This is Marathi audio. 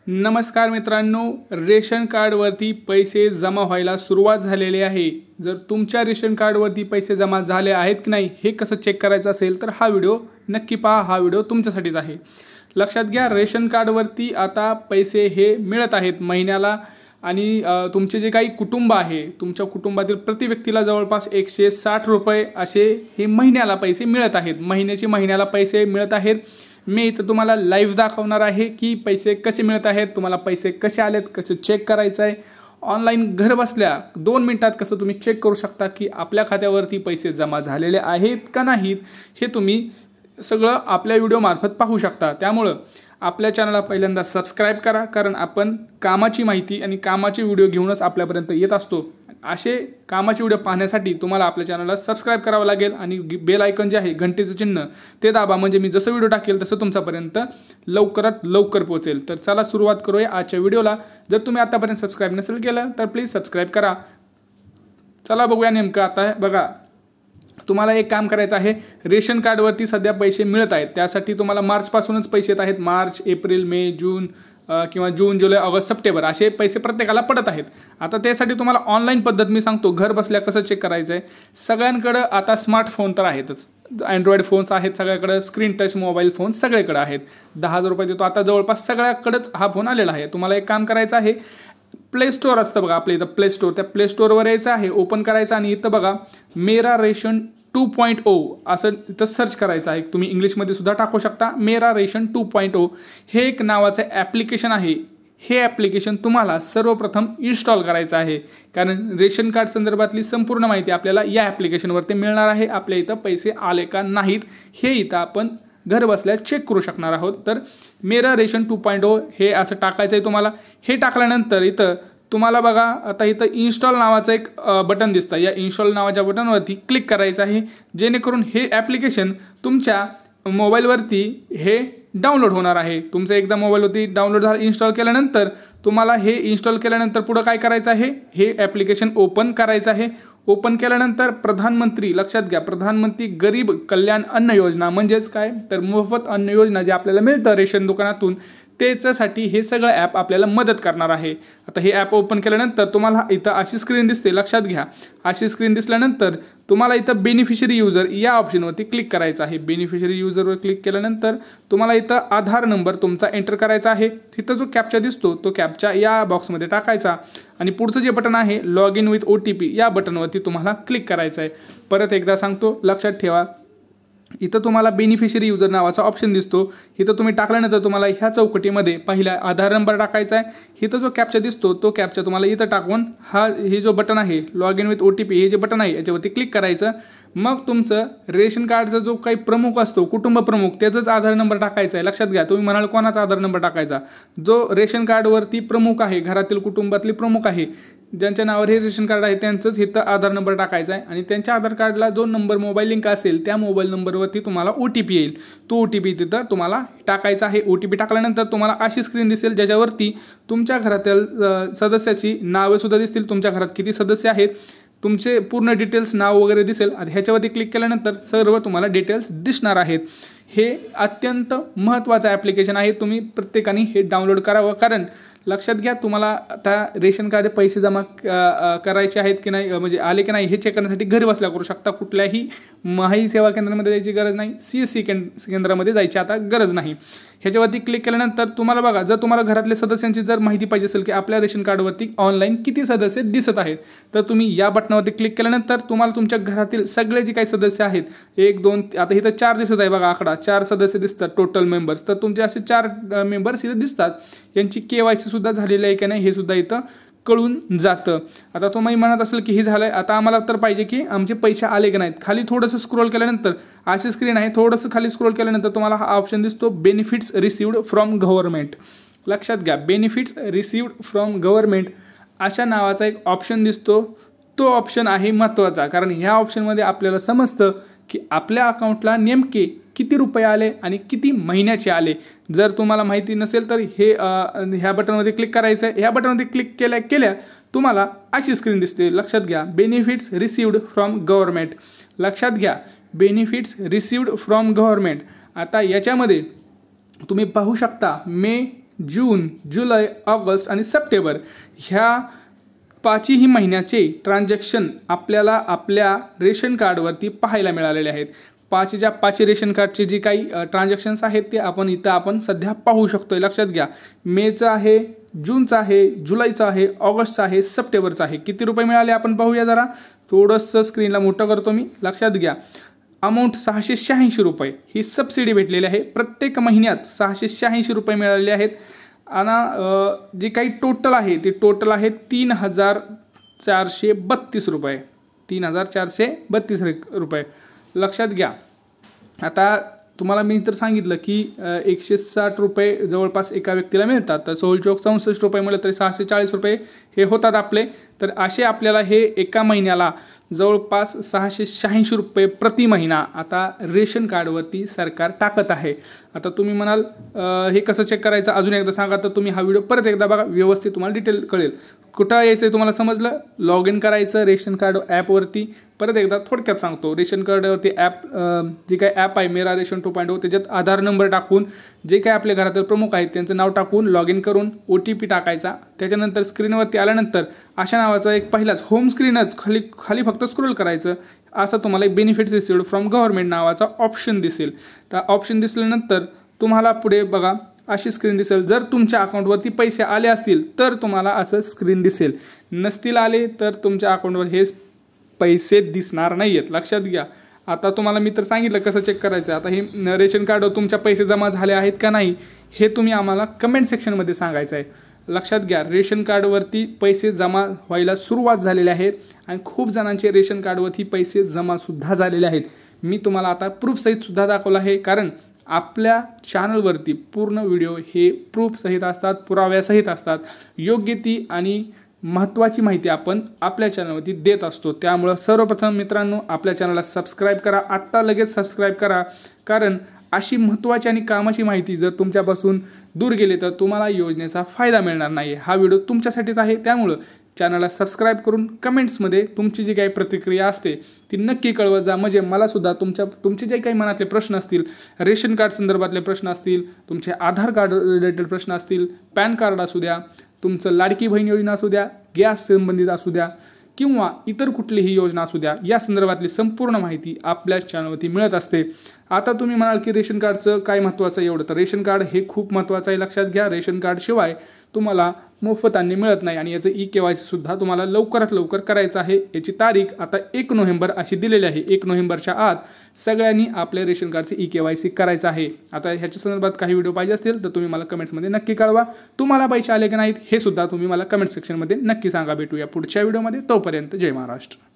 नमस्कार मित्रांनो, रेशन कार्डवरती पैसे जमा व्हायला सुरुवात झालेली आहे। जर तुमच्या रेशन कार्डवरती पैसे जमा झाले आहेत की नाही हे कसं चेक करायचं असेल तर हा व्हिडिओ नक्की पहा। हा व्हिडिओ तुमच्यासाठीच आहे। लक्षात घ्या, रेशन कार्डवरती आता पैसे हे मिळत आहेत महिन्याला आणि तुमचे जे काही कुटुंब आहे, तुमच्या कुटुंबातील प्रति व्यक्तीला जवळपास 160 रुपये असे हे महिन्याला पैसे मिळत आहेत। महिन्याला पैसे मिळत आहेत। मी इथं तुम्हाला लाईव्ह दाखवणार आहे की पैसे कसे मिळत आहेत, तुम्हाला पैसे कसे आलेत, कसं चेक करायचं आहे। ऑनलाईन घर बसल्या 2 मिनिटात कसं तुम्ही चेक करू शकता की आपल्या खात्यावरती पैसे जमा झालेले आहेत का नाहीत हे तुम्ही सगळं आपल्या व्हिडिओ मार्फत पाहू शकता। त्यामुळे आपल्या चॅनलला पहिल्यांदा सबस्क्राइब करा, कारण आपण कामाची माहिती आणि कामाचे व्हिडिओ घेऊनच आपल्यापर्यंत येत असतो। असे कामाचे व्हिडिओ पाहण्यासाठी तुम्हाला आपल्या चॅनलला सबस्क्राइब करावं लागेल आणि बेल आयकॉन जे आहे घंटेचं चिन्ह ते दाबा, म्हणजे मी जसं व्हिडिओ टाकेल तसं तुमच्यापर्यंत लवकरात लवकर पोहोचेल। तर चला सुरुवात करूया आजच्या व्हिडिओला। जर तुम्ही आतापर्यंत सबस्क्राइब नसेल केलं तर प्लीज सबस्क्राइब करा। चला बघूया नेमकं। आता बघा, तुम्हाला एक काम करायचं आहे। रेशन कार्डवरती सध्या पैसे मिळत आहेत, त्यासाठी तुम्हाला मार्च पासूनच पैसे येत आहेत। मार्च, एप्रिल, मे, जून किंवा जून, जुलै, ऑगस्ट, सप्टेंबर असे पैसे प्रत्येकाला पडत आहेत। आता त्यासाठी तुम्हाला ऑनलाईन पद्धत मी सांगतो, घर बसल्या कसं चेक करायचं आहे। सगळ्यांकडे आता स्मार्टफोन तर आहेतच, अँड्रॉइड फोन्स आहेत सगळ्याकडे, स्क्रीन टच मोबाईल फोन सगळीकडे आहेत। 10,000 रुपये देतो आता जवळपास सगळ्याकडेच हा फोन आलेला आहे। तुम्हाला एक काम करायचं आहे, प्ले स्टोअर असतं बघा आपल्या इथं प्ले स्टोअर, त्या प्ले स्टोअरवर यायचं आहे, ओपन करायचं आणि इथं बघा मेरा रेशन 2.0 असं इथं सर्च करायचं आहे। तुम्ही इंग्लिशमध्ये सुद्धा टाकू शकता, मेरा रेशन 2.0 हे एक नावाचं ॲप्लिकेशन आहे। हे ॲप्लिकेशन तुम्हाला सर्वप्रथम इन्स्टॉल करायचं आहे, कारण रेशन कार्ड संदर्भातली संपूर्ण माहिती आपल्याला या ॲप्लिकेशनवरती मिळणार आहे। आपल्या इथं पैसे आले का नाहीत हे इथं आपण घर बसल्या चेक करू शकणार आहोत। तर मेरा रेशन 2.0 हे असं टाकायचं आहे तुम्हाला। हे टाकल्यानंतर इथं तुम्हाला बघा, आता इथं इन्स्टॉल नावाचं एक बटन दिसतं, या इन्स्टॉल नावाच्या बटनवरती क्लिक करायचं आहे, जेणेकरून हे ॲप्लिकेशन तुमच्या मोबाईलवरती हे डाउनलोड होणार आहे। तुमचं एकदा मोबाईलवरती डाउनलोड झालं, इन्स्टॉल केल्यानंतर तुम्हाला हे इन्स्टॉल केल्यानंतर पुढं काय करायचं आहे, हे ॲप्लिकेशन ओपन करायचं आहे। ओपन केल्यानंतर प्रधानमंत्री, लक्षात घ्या, प्रधानमंत्री गरीब कल्याण अन्न योजना म्हणजेच काय तर मोफत अन्न योजना जे आपल्याला मिळतं रेशन दुकानातून, त्याच्यासाठी हे सगळं ॲप आपल्याला मदत करणार आहे। आता हे ॲप ओपन केल्यानंतर तुम्हाला इथं अशी स्क्रीन दिसते, लक्षात घ्या। अशी स्क्रीन दिसल्यानंतर तुम्हाला इथं बेनिफिशरी युजर या ऑप्शनवरती क्लिक करायचं आहे। बेनिफिशरी युजरवर क्लिक केल्यानंतर तुम्हाला इथं आधार नंबर तुमचा एंटर करायचा आहे। तिथं जो कॅप्चा दिसतो तो कॅप्चा या बॉक्समध्ये टाकायचा आणि पुढचं जे बटन आहे लॉग इन विथ OTP या बटनवरती तुम्हाला क्लिक करायचं आहे। परत एकदा सांगतो, लक्षात ठेवा, इथं तुम्हाला बेनिफिशरी युजर नावाचा ऑप्शन दिसतो, इथं तुम्ही टाकल्यानंतर तुम्हाला ह्या चौकटीमध्ये पहिला आधार नंबर टाकायचा आहे। इथं जो कॅप्चा दिसतो तो कॅप्चा तुम्हाला इथं टाकून हे जो बटन आहे लॉग इन विथ OTP हे जे बटन आहे याच्यावरती क्लिक करायचं। मग तुमचं रेशन कार्डचा जो काही प्रमुख असतो, कुटुंब प्रमुख, त्याचाच आधार नंबर टाकायचा आहे। लक्षात घ्या, तुम्ही म्हणाल कोणाचा आधार नंबर टाकायचा, जो रेशन कार्डवरती प्रमुख आहे, घरातील कुटुंबातले प्रमुख आहे, ज्यांच्या नावावर हे रेशन कार्ड आहे त्यांचंच इथं आधार नंबर टाकायचा आहे आणि त्यांच्या आधार कार्डला जो नंबर मोबाईल लिंक असेल त्या मोबाईल नंबरवरती तुम्हाला OTP येईल, तो OTP तिथं तुम्हाला टाकायचा आहे। OTP टाकल्यानंतर तुम्हाला अशी स्क्रीन दिसेल ज्याच्यावरती तुमच्या घरातील सदस्याची नावे सुद्धा दिसतील, तुमच्या घरात किती सदस्य आहेत, तुमचे पूर्ण डिटेल्स, नाव वगैरे दिसेल आणि ह्याच्यावरती क्लिक केल्यानंतर सर्व तुम्हाला डिटेल्स दिसणार आहेत। हे अत्यंत महत्त्वाचं ॲप्लिकेशन आहे, तुम्ही प्रत्येकाने हे डाउनलोड करावं, कारण लक्षात घ्या, तुम्हाला आता रेशन कार्ड पैसे जमा करायचे आहेत की नाही, म्हणजे आले की नाही हे चेक करण्यासाठी घरी बसल्या करू शकता। कुठल्याही माही सेवा केंद्रामध्ये जायची गरज नाही, CSC केंद्रामध्ये जायची आता गरज नाही। ह्याच्यावरती क्लिक केल्यानंतर तुम्हाला बघा, जर तुम्हाला घरातल्या सदस्यांची जर माहिती पाहिजे असेल की आपल्या रेशन कार्डवरती ऑनलाईन किती सदस्य दिसत आहेत, तर तुम्ही या बटनावरती क्लिक केल्यानंतर तुम्हाला तुमच्या घरातील सगळे जे काही सदस्य आहेत, 1 2 आता इथं 4 दिसत आहे बघा, आकडा 4 सदस्य दिसतात टोटल मेंबर्स, तर तुमचे असे 4 मेंबर्स इथं दिसतात। यांची KYC सुद्धा झालेली आहे की नाही हे सुद्धा इथं कळून जातं। आता तुम्ही म्हणत असेल की हे झालंय, आता आम्हाला तर पाहिजे की आमचे पैसे आले की नाहीत। खाली थोडंसं स्क्रोल केल्यानंतर अशी स्क्रीन आहे, थोडंसं खाली स्क्रोल केल्यानंतर तुम्हाला हा ऑप्शन दिसतो बेनिफिट्स रिसिव्ड फ्रॉम गव्हर्नमेंट। लक्षात घ्या, बेनिफिट्स रिसिव्ड फ्रॉम गव्हर्नमेंट अशा नावाचा एक ऑप्शन दिसतो, तो ऑप्शन आहे महत्त्वाचा, कारण ह्या ऑप्शनमध्ये आपल्याला समजतं की आपल्या अकाउंटला नेमके किती रुपये आले आणि किती महिन्याचे आले। जर तुम्हाला माहिती नसेल तर ह्या बटनमध्ये क्लिक करायचं आहे। ह्या बटनमध्ये क्लिक केल्या तुम्हाला अशी स्क्रीन दिसते, लक्षात घ्या, बेनिफिट्स रिसिव्ड फ्रॉम गव्हर्नमेंट। लक्षात घ्या, बेनिफिट्स रिसिव्ड फ्रॉम गव्हर्नमेंट। आता याच्यामध्ये तुम्ही पाहू शकता मे, जून, जुलै, ऑगस्ट आणि सप्टेंबर ह्या 5ही महिन्याचे ट्रान्झॅक्शन आपल्याला आपल्या रेशन कार्डवरती पाहायला मिळालेले आहेत. 5 रेशन कार्डचे जे काही ट्रान्झॅक्शन्स आहेत ते आपण सध्या पाहू शकतोय. लक्षात घ्या, मेचं आहे, जूनचं आहे, जुलैचं आहे, ऑगस्टचं आहे, सप्टेंबरचं आहे. किती रुपये मिळाले आपण पाहूया जरा. थोडंसं स्क्रीनला मोठं करतो मी. लक्षात घ्या, अमाऊंट 686 रुपये ही सबसिडी भेटलेली आहे. प्रत्येक महिन्यात 686 रुपये मिळालेले आहेत. आणि जे काही टोटल आहे ते टोटल आहे 3432 रुपये. 3432 रुपये. लक्षात घ्या, आता तुम्हाला मी तर सांगितलं की 160 रुपये जवळपास एका व्यक्तीला मिळतात. तर 1664 रुपये मिळाले तरी 640 रुपये हे होतात आपले. तर असे आपल्याला हे एका महिन्याला जवळपास 686 रुपये प्रति महिना आता रेशन कार्डवरती सरकार टाकत आहे. आता तुम्ही म्हणाल हे कसं चेक करायचं, अजून एकदा सांगा. तर तुम्ही हा व्हिडिओ परत एकदा बघा, व्यवस्थित तुम्हाला डिटेल कळेल. कुठं यायचं आहे तुम्हाला समजलं. लॉग इन करायचं रेशन कार्ड ॲपवरती. परत एकदा थोडक्यात सांगतो, रेशन कार्डवरती ॲप जे काही ॲप आहे मेरा रेशन 2.0 त्याच्यात आधार नंबर टाकून जे काही आपल्या घरातील प्रमुख आहेत त्यांचं नाव टाकून लॉग इन करून OTP टाकायचा. त्याच्यानंतर स्क्रीनवरती आल्यानंतर अशा नावाचा एक पहिलाच होम स्क्रीनच खाली फक्त स्क्रोल करायचं. असं तुम्हाला एक बेनिफिट्स रिसिव्ड फ्रॉम गव्हर्नमेंट नावाचा ऑप्शन दिसेल. तर ऑप्शन दिसल्यानंतर तुम्हाला पुढे बघा अशी स्क्रीन दिसेल. जर तुमच्या अकाउंटवरती पैसे आले असतील तर तुम्हाला असं स्क्रीन दिसेल. नसतील आले तर तुमच्या अकाउंटवर हे पैसे दिसणार नाही आहेत. लक्षात घ्या. आता तुम्हाला मी तर सांगितलं कसं चेक करायचं. आता हे रेशन कार्डवर तुमच्या पैसे जमा झाले आहेत का नाही हे तुम्ही आम्हाला कमेंट सेक्शनमध्ये सांगायचं आहे. लक्षात घ्या, रेशन कार्डवरती पैसे जमा व्हायला सुरुवात झालेली आहेत आणि खूप जणांचे रेशन कार्डवरती पैसे जमासुद्धा झालेले आहेत. मी तुम्हाला आता प्रूफसहितसुद्धा दाखवलं आहे, कारण आपल्या चॅनलवरती पूर्ण व्हिडिओ हे प्रूफसहित असतात, पुराव्यासहित असतात. योग्य ती आणि महत्त्वाची माहिती आपण आपल्या चॅनलवरती देत असतो. त्यामुळं सर्वप्रथम मित्रांनो आपल्या चॅनलला सबस्क्राईब करा. आत्ता लगेच सबस्क्राईब करा, कारण अशी महत्त्वाची आणि कामाची माहिती जर तुमच्यापासून दूर गेली तर तुम्हाला योजनेचा फायदा मिळणार नाही. हा व्हिडिओ तुमच्यासाठीच आहे. त्यामुळं चॅनलला सबस्क्राईब करून कमेंट्समध्ये तुमची जी काही प्रतिक्रिया असते ती नक्की कळवत जा. म्हणजे मलासुद्धा तुमचे जे काही मनातले प्रश्न असतील, रेशन कार्ड संदर्भातले प्रश्न असतील, तुमचे आधार कार्ड रिलेटेड प्रश्न असतील, पॅन कार्ड असू द्या, तुमचं लाडकी बहीण योजना असू द्या, गॅस संबंधित असू द्या किंवा इतर कुठलीही योजना असू द्या, या संदर्भातली संपूर्ण माहिती आपल्या चॅनलवरती मिळत असते. आता तुम्ही म्हणाल की रेशन कार्डचं काय महत्त्वाचं आहे एवढं. तर रेशन कार्ड हे खूप महत्त्वाचं आहे. लक्षात घ्या, रेशन कार्डशिवाय तुम्हाला मोफत अन्न मिळत नाही आणि याचं EKYC सुद्धा तुम्हाला लवकरात लवकर करायचं आहे. याची तारीख आता 1 नोव्हेंबर अशी दिलेली आहे. 1 नोव्हेंबरच्या आत सगळ्यांनी आपल्या रेशन कार्डचे EKYC करायचं आहे. आता ह्याच्या संदर्भात काही व्हिडिओ पाहिजे असतील तर तुम्ही मला कमेंट्समध्ये नक्की कळवा. तुम्हाला पैसे आले की नाहीत हे सुद्धा तुम्ही मला कमेंट सेक्शनमध्ये नक्की सांगा. भेटूया पुढच्या व्हिडिओमध्ये. तोपर्यंत जय महाराष्ट्र.